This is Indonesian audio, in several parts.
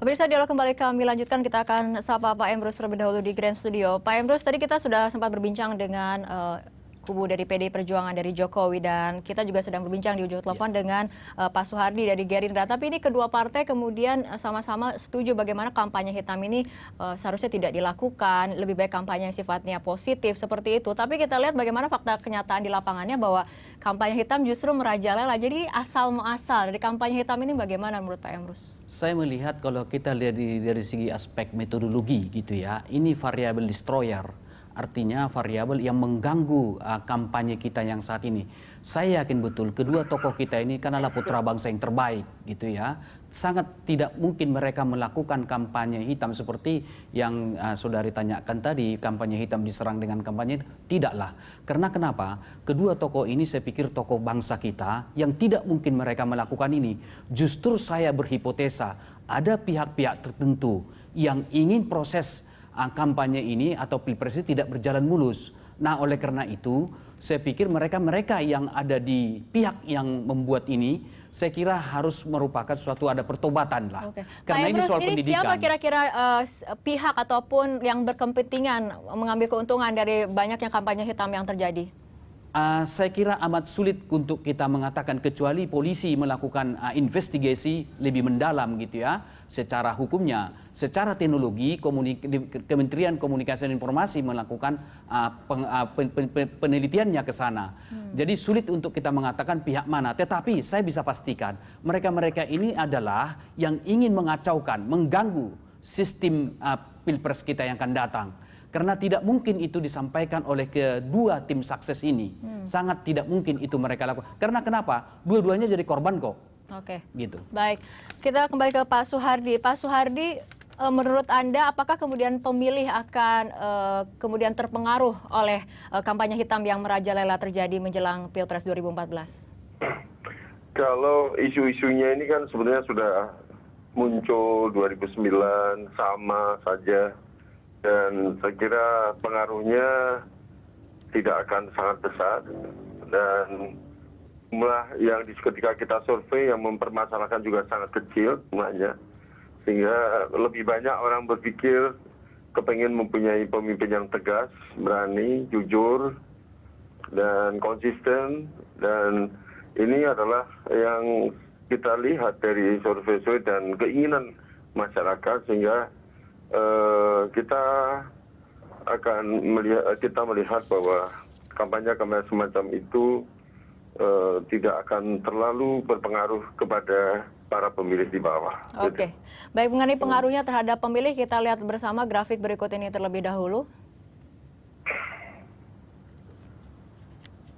Pemirsa, dialog kembali kami lanjutkan. Kita akan sapa Pak Emrus terlebih dahulu di Grand Studio. Pak Emrus, tadi kita sudah sempat berbincang dengan kubu dari PDI Perjuangan dari Jokowi, dan kita juga sedang berbincang di ujung telepon dengan Pak Soehardi dari Gerindra. Tapi ini kedua partai kemudian sama-sama setuju bagaimana kampanye hitam ini seharusnya tidak dilakukan, lebih baik kampanye yang sifatnya positif seperti itu. Tapi kita lihat bagaimana fakta kenyataan di lapangannya bahwa kampanye hitam justru merajalela. Jadi asal-muasal dari kampanye hitam ini bagaimana menurut Pak Emrus? Saya melihat kalau kita lihat dari segi aspek metodologi gitu ya, ini variable destroyer. Artinya variabel yang mengganggu kampanye kita yang saat ini. Saya yakin betul kedua tokoh kita ini kan adalah putra bangsa yang terbaik gitu ya. Sangat tidak mungkin mereka melakukan kampanye hitam seperti yang saudari tanyakan tadi, kampanye hitam diserang dengan kampanye. Tidaklah. Karena kenapa? Kedua tokoh ini saya pikir tokoh bangsa kita yang tidak mungkin mereka melakukan ini. Justru saya berhipotesa ada pihak-pihak tertentu yang ingin proses kampanye ini atau pilpres ini tidak berjalan mulus. Nah, oleh karena itu, saya pikir mereka yang ada di pihak yang membuat ini, saya kira harus merupakan suatu ada pertobatan lah. Oke. Karena Pak ini Emrus, soal pendidikan. Siapa kira-kira pihak ataupun yang berkepentingan mengambil keuntungan dari banyaknya kampanye hitam yang terjadi? Saya kira amat sulit untuk kita mengatakan kecuali polisi melakukan investigasi lebih mendalam gitu ya secara hukumnya, secara teknologi Kementerian Komunikasi dan Informasi melakukan penelitiannya ke sana. Jadi sulit untuk kita mengatakan pihak mana, tetapi saya bisa pastikan mereka-mereka ini adalah yang ingin mengacaukan, mengganggu sistem pilpres kita yang akan datang. Karena tidak mungkin itu disampaikan oleh kedua tim sukses ini. Sangat tidak mungkin itu mereka lakukan. Karena kenapa? Dua-duanya jadi korban kok. Oke. Gitu. Baik. Kita kembali ke Pak Soehardi. Pak Soehardi, menurut Anda apakah kemudian pemilih akan kemudian terpengaruh oleh kampanye hitam yang merajalela terjadi menjelang Pilpres 2014? Kalau isu-isunya ini kan sebenarnya sudah muncul 2009 sama saja. Dan saya kira pengaruhnya tidak akan sangat besar, dan jumlah yang ketika kita survei yang mempermasalahkan juga sangat kecil jumlahnya, sehingga lebih banyak orang berpikir kepengen mempunyai pemimpin yang tegas, berani, jujur, dan konsisten. Dan ini adalah yang kita lihat dari survei dan keinginan masyarakat, sehingga kita melihat bahwa kampanye semacam itu tidak akan terlalu berpengaruh kepada para pemilih di bawah. Oke. Baik, mengenai pengaruhnya terhadap pemilih, kita lihat bersama grafik berikut ini terlebih dahulu.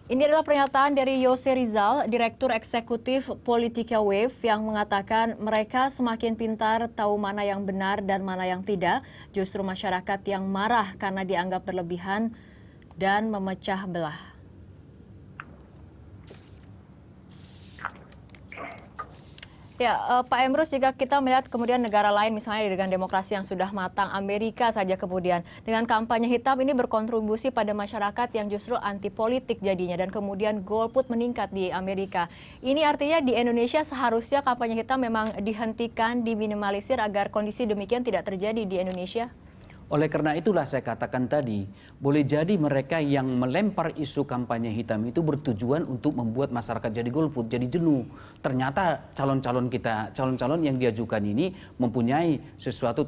Ini adalah pernyataan dari Yose Rizal, Direktur Eksekutif Politika Wave, yang mengatakan mereka semakin pintar tahu mana yang benar dan mana yang tidak. Justru masyarakat yang marah karena dianggap berlebihan dan memecah belah. Ya, Pak Emrus, jika kita melihat kemudian negara lain misalnya dengan demokrasi yang sudah matang, Amerika saja kemudian dengan kampanye hitam ini berkontribusi pada masyarakat yang justru anti politik jadinya, dan kemudian golput meningkat di Amerika. Ini artinya di Indonesia seharusnya kampanye hitam memang dihentikan, diminimalisir agar kondisi demikian tidak terjadi di Indonesia? Oleh karena itulah saya katakan tadi, boleh jadi mereka yang melempar isu kampanye hitam itu bertujuan untuk membuat masyarakat jadi golput, jadi jenuh. Ternyata calon-calon yang diajukan ini mempunyai sesuatu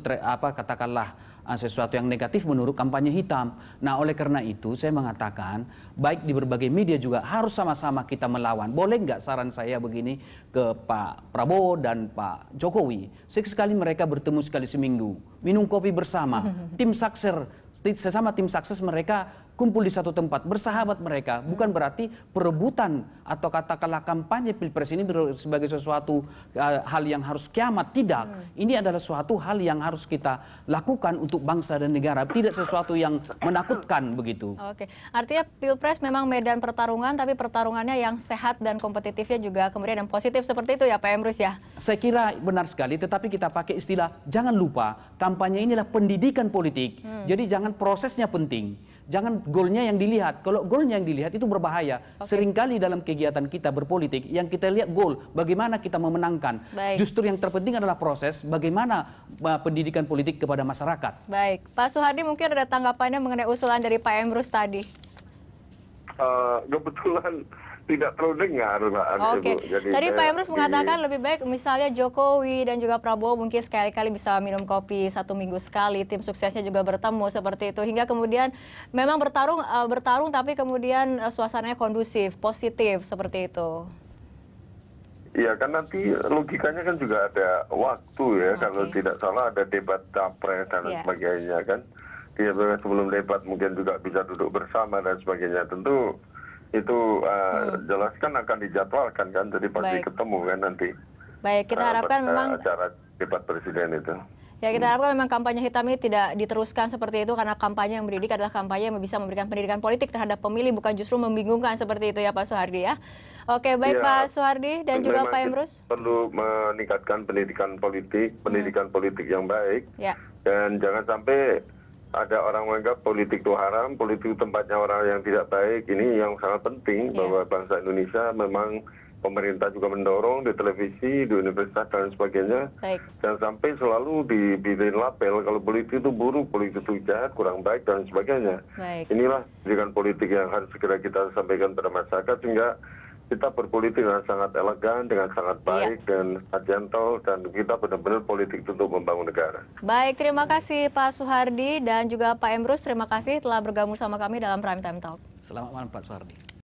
sesuatu yang negatif menurut kampanye hitam. Nah, oleh karena itu saya mengatakan baik di berbagai media juga harus sama-sama kita melawan. Boleh nggak saran saya begini ke Pak Prabowo dan Pak Jokowi? Sekali mereka bertemu sekali seminggu, minum kopi bersama, tim sukses mereka kumpul di satu tempat, bersahabat mereka. Bukan berarti perebutan atau katakanlah kampanye pilpres ini sebagai sesuatu hal yang harus kiamat. Tidak. Ini adalah suatu hal yang harus kita lakukan untuk bangsa dan negara. Tidak sesuatu yang menakutkan begitu. Oke. Artinya pilpres memang medan pertarungan, tapi pertarungannya yang sehat dan kompetitifnya juga kemudian yang positif seperti itu ya Pak Emrus ya? Saya kira benar sekali, tetapi kita pakai istilah, jangan lupa kampanye inilah pendidikan politik. Jadi jangan prosesnya penting. Jangan golnya yang dilihat. Kalau golnya yang dilihat itu berbahaya. Seringkali dalam kegiatan kita berpolitik yang kita lihat gol, bagaimana kita memenangkan. Baik. Justru yang terpenting adalah proses bagaimana pendidikan politik kepada masyarakat. Baik, Pak Soehardi mungkin ada tanggapannya mengenai usulan dari Pak Emrus tadi. Kebetulan tidak terlalu dengar, Mbak. Oke, tadi Pak Emrus mengatakan lebih baik misalnya Jokowi dan juga Prabowo mungkin sekali-kali bisa minum kopi 1 minggu sekali, tim suksesnya juga bertemu seperti itu, hingga kemudian memang bertarung tapi kemudian suasananya kondusif, positif seperti itu. Iya kan nanti logikanya kan juga ada waktu ya, kalau tidak salah ada debat capres dan sebagainya kan. Dia sebelum debat mungkin juga bisa duduk bersama dan sebagainya. Tentu itu jelas kan akan dijadwalkan kan, jadi pasti ketemu kan nanti. Baik, kita harapkan memang acara debat presiden itu. Ya, kita harapkan memang kampanye hitam ini tidak diteruskan seperti itu, karena kampanye yang mendidik adalah kampanye yang bisa memberikan pendidikan politik terhadap pemilih, bukan justru membingungkan seperti itu ya Pak Soehardi ya. Oke, baik ya, Pak Soehardi dan juga Pak Emrus. Perlu meningkatkan pendidikan politik yang baik. Ya. Dan jangan sampai ada orang menganggap politik itu haram, politik itu tempatnya orang yang tidak baik. Ini yang sangat penting bahwa bangsa Indonesia memang pemerintah juga mendorong di televisi, di universitas dan sebagainya. Baik. Jangan sampai selalu diberikan label kalau politik itu buruk, politik itu jahat, kurang baik dan sebagainya. Baik. Inilah pendidikan politik yang harus segera kita sampaikan pada masyarakat sehingga kita berpolitik dengan sangat elegan, dengan sangat baik, dan gentle, dan kita benar-benar politik untuk membangun negara. Baik, terima kasih Pak Soehardi dan juga Pak Emrus, terima kasih telah bergabung sama kami dalam Prime Time Talk. Selamat malam Pak Soehardi.